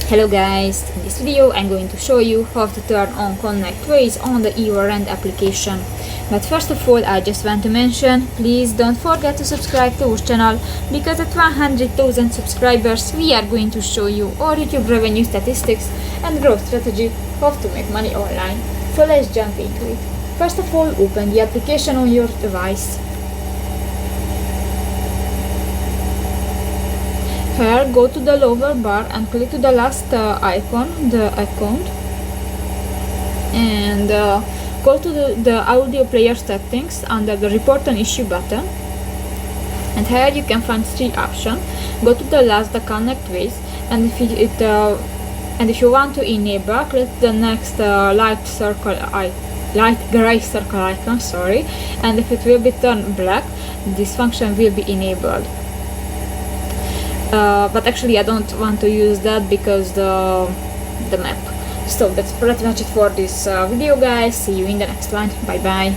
Hello guys, in this video I'm going to show you how to turn on Connect Waze on the Everand application. But first of all, I just want to mention, please don't forget to subscribe to our channel, because at 100,000 subscribers we are going to show you our YouTube revenue statistics and growth strategy, how to make money online. So let's jump into it. First of all, open the application on your device. Here, go to the lower bar and click to the last icon, the account, and go to the audio player settings under the report an issue button, and here you can find three options. Go to the last, the Connect Waze, and if you want to enable, click the next light gray circle icon, and if it will be turned black, this function will be enabled. But actually I don't want to use that because the map. So that's pretty much it for this video, guys. See you in the next one. Bye bye.